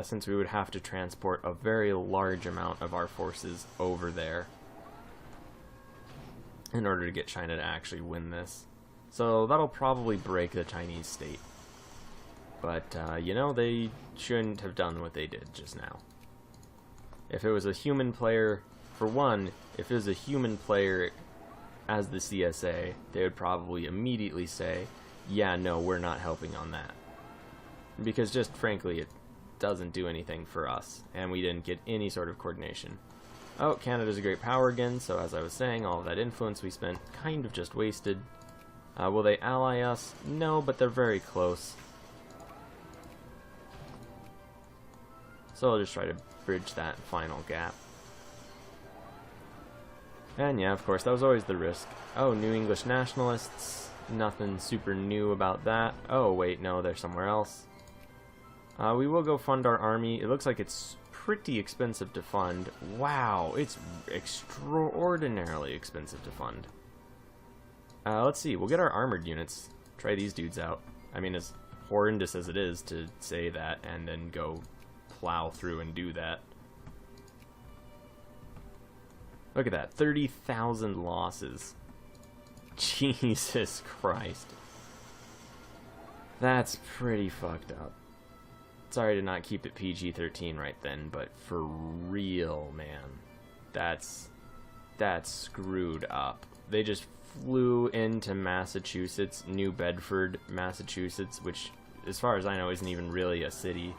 since we would have to transport a very large amount of our forces over there in order to get China to actually win this. So that'll probably break the Chinese state. But, you know, they shouldn't have done what they did just now. If it was a human player, for one, if it was a human player as the CSA, they would probably immediately say, yeah, no, we're not helping on that. Because just frankly, it doesn't do anything for us, and we didn't get any sort of coordination. Oh, Canada's a great power again, so as I was saying, all of that influence we spent kind of just wasted. Will they ally us? No, but they're very close. So I'll just try to bridge that final gap. And yeah, of course, that was always the risk. Oh, New English nationalists. Nothing super new about that. Oh, wait, no, they're somewhere else. We will go fund our army. It looks like it's pretty expensive to fund. Wow, it's extraordinarily expensive to fund. Let's see, we'll get our armored units. Try these dudes out. I mean, as horrendous as it is to say that and then go plow through and do that. Look at that, 30,000 losses. Jesus Christ. That's pretty fucked up. Sorry to not keep it PG-13 right then, but for real, man. That's screwed up. They just flew into Massachusetts, New Bedford, Massachusetts, which, as far as I know, isn't even really a city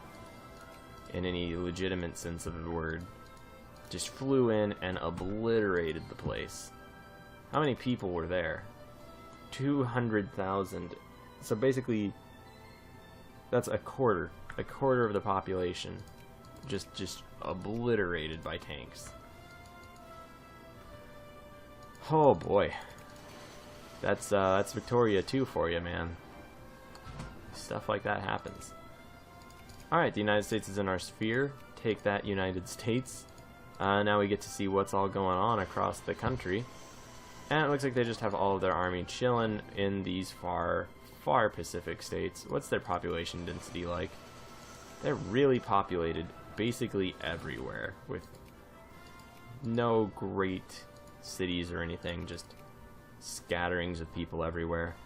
in any legitimate sense of the word. Just flew in and obliterated the place. How many people were there? 200,000. So basically, that's a quarter of the population, just obliterated by tanks. Oh boy, that's Victoria 2 for you, man. Stuff like that happens. All right, the United States is in our sphere. Take that, United States. Now we get to see what's all going on across the country. And it looks like they just have all of their army chilling in these far Pacific states. What's their population density like? They're really populated basically everywhere, with no great cities or anything, just scatterings of people everywhere.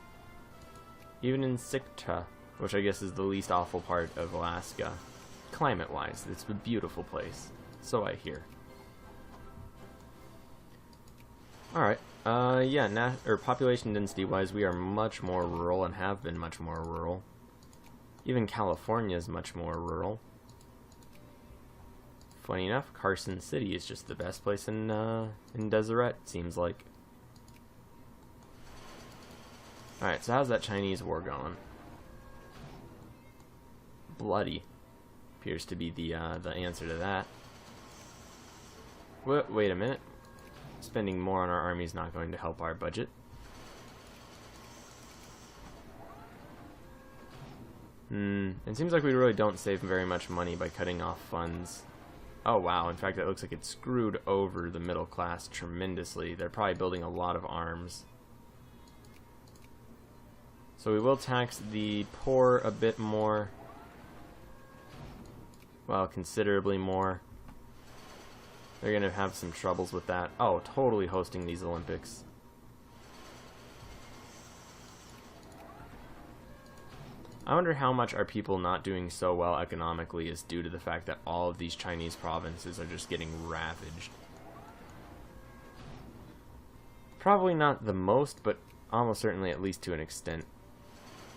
Even in Sitka, which I guess is the least awful part of Alaska, climate-wise, it's a beautiful place. So I hear. Alright, yeah, population density-wise, we are much more rural and have been much more rural. Even California is much more rural. Funny enough, Carson City is just the best place in Deseret, seems like. Alright, so how's that Chinese war going? bloody. Appears to be the answer to that. Wait a minute. Spending more on our army is not going to help our budget. It seems like we really don't save very much money by cutting off funds. Oh wow, in fact it looks like it screwed over the middle class tremendously. They're probably building a lot of arms. So we will tax the poor a bit more. Well, considerably more. They're going to have some troubles with that. Oh, totally hosting these Olympics. I wonder how much are people not doing so well economically is due to the fact that all of these Chinese provinces are just getting ravaged. Probably not the most, but almost certainly at least to an extent.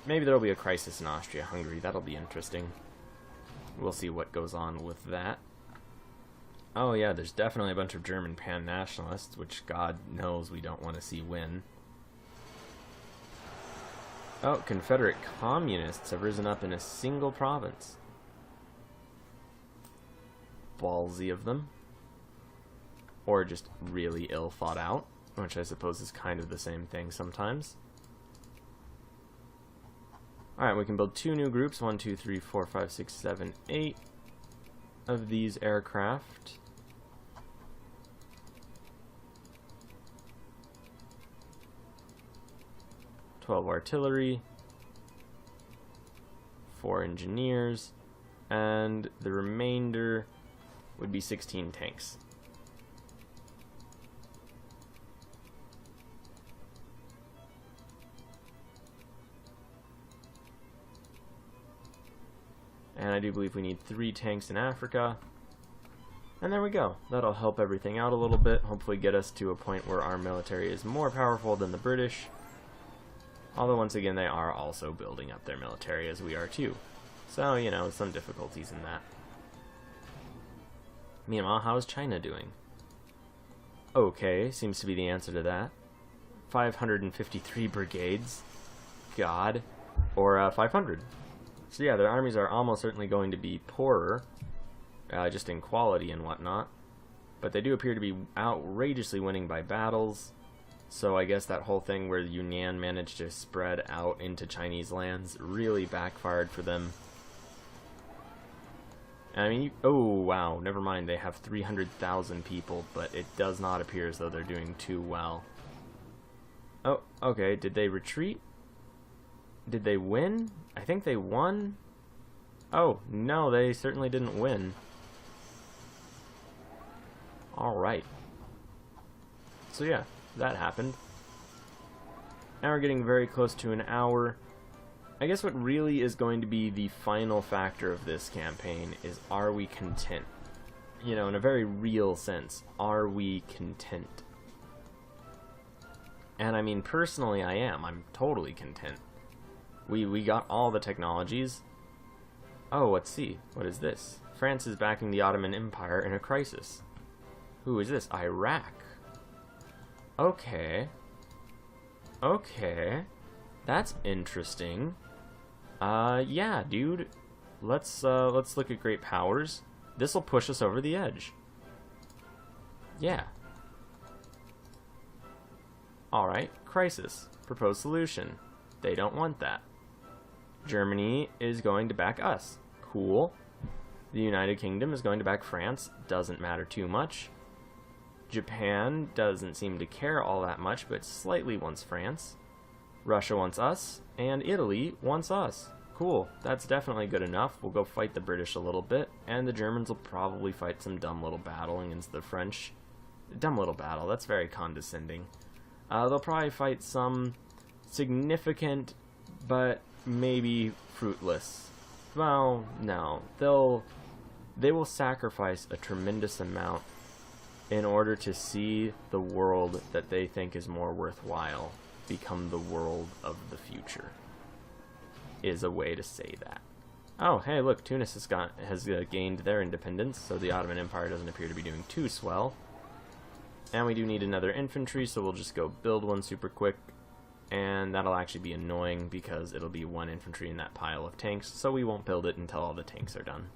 Maybe there'll be a crisis in Austria-Hungary. That'll be interesting. We'll see what goes on with that. Oh yeah, there's definitely a bunch of German pan-nationalists, which God knows we don't want to see win. Oh, Confederate communists have risen up in a single province. Ballsy of them. Or just really ill thought out, which I suppose is kind of the same thing sometimes. Alright, we can build 2 new groups, 1, 2, 3, 4, 5, 6, 7, 8 of these aircraft. "12 artillery, 4 engineers, and the remainder would be 16 tanks. And I do believe we need 3 tanks in Africa. And there we go. That'll help everything out a little bit, hopefully get us to a point where our military is more powerful than the British. Although, once again, they are also building up their military, as we are too. So, you know, some difficulties in that. Meanwhile, how's China doing? Okay, seems to be the answer to that. 553 brigades. God. Or 500. So yeah, their armies are almost certainly going to be poorer, just in quality and whatnot. But they do appear to be outrageously winning by battles. So I guess that whole thing where Yunnan managed to spread out into Chinese lands really backfired for them. I mean, oh wow, never mind, they have 300,000 people, but it does not appear as though they're doing too well. Oh, okay, did they retreat? Did they win? I think they won. Oh, no, they certainly didn't win. Alright. So yeah, that happened. Now we're getting very close to an hour. I guess what really is going to be the final factor of this campaign is, are we content? You know, in a very real sense, are we content? And I mean, personally I am. I'm totally content. We got all the technologies. Oh, let's see. What is this? France is backing the Ottoman Empire in a crisis. Who is this? Iraq. Okay. Okay. That's interesting. Yeah, dude. Let's look at great powers. This'll push us over the edge. Yeah. Alright, crisis. Proposed solution. They don't want that. Germany is going to back us. Cool. The United Kingdom is going to back France. Doesn't matter too much. Japan doesn't seem to care all that much, but slightly wants France. Russia wants us, and Italy wants us. Cool. That's definitely good enough. We'll go fight the British a little bit, and the Germans will probably fight some dumb little battle against the French. Dumb little battle. That's very condescending. They'll probably fight some significant, but maybe fruitless. Well, no. They will sacrifice a tremendous amount in order to see the world that they think is more worthwhile become the world of the future, is a way to say that. Oh, hey, look, Tunis has gained their independence, so the Ottoman Empire doesn't appear to be doing too swell. And we do need another infantry, so we'll just go build one super quick. and that'll actually be annoying because it'll be 1 infantry in that pile of tanks, so we won't build it until all the tanks are done.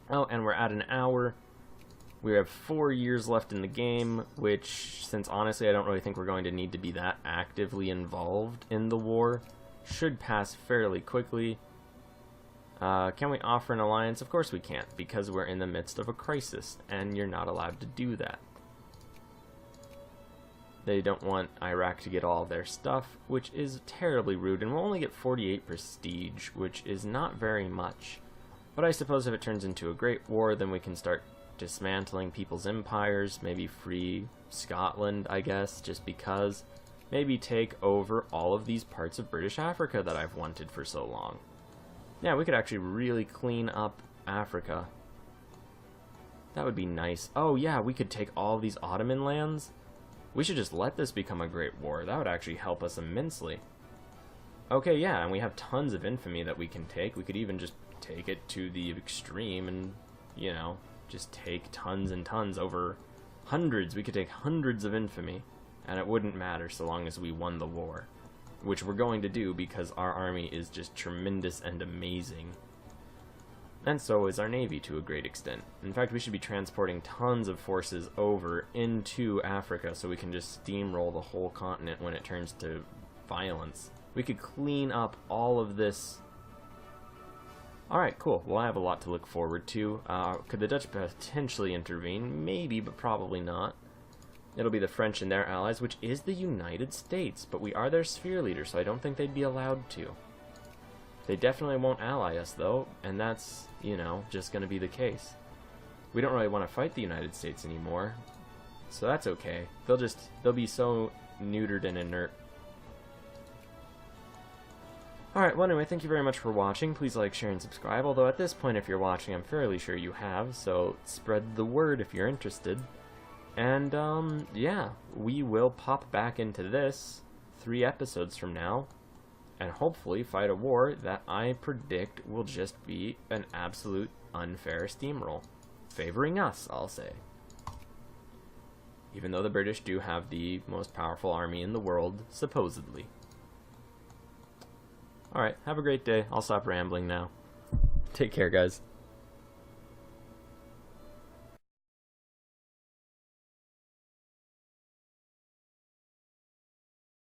Oh, and we're at an hour. We have 4 years left in the game, which, since honestly I don't really think we're going to need to be that actively involved in the war, should pass fairly quickly. Can we offer an alliance? Of course we can't, because we're in the midst of a crisis, and you're not allowed to do that. They don't want Iraq to get all their stuff, which is terribly rude, and we'll only get 48 prestige, which is not very much. But I suppose if it turns into a great war, then we can start dismantling people's empires, maybe free Scotland, I guess, just because. Maybe take over all of these parts of British Africa that I've wanted for so long. Yeah, we could actually really clean up Africa. That would be nice. Oh yeah, we could take all these Ottoman lands. We should just let this become a great war. That would actually help us immensely. Okay, yeah, and we have tons of infamy that we can take. We could even just take it to the extreme and, you know, just take tons and tons over hundreds. We could take hundreds of infamy, and it wouldn't matter so long as we won the war. Which we're going to do because our army is just tremendous and amazing. And so is our navy to a great extent. In fact, we should be transporting tons of forces over into Africa so we can just steamroll the whole continent when it turns to violence. We could clean up all of this. Alright, cool. Well, I have a lot to look forward to. Could the Dutch potentially intervene? Maybe, but probably not. It'll be the French and their allies, which is the United States, but we are their sphere leader, so I don't think they'd be allowed to. They definitely won't ally us, though, and that's, you know, just going to be the case. We don't really want to fight the United States anymore, so that's okay. They'll be so neutered and inert. Alright, well anyway, thank you very much for watching. Please like, share, and subscribe, although at this point if you're watching, I'm fairly sure you have, so spread the word if you're interested. And, yeah, we will pop back into this 3 episodes from now, and hopefully fight a war that I predict will just be an absolute unfair steamroll. Favoring us, I'll say. Even though the British do have the most powerful army in the world, supposedly. Alright, have a great day. I'll stop rambling now. Take care, guys.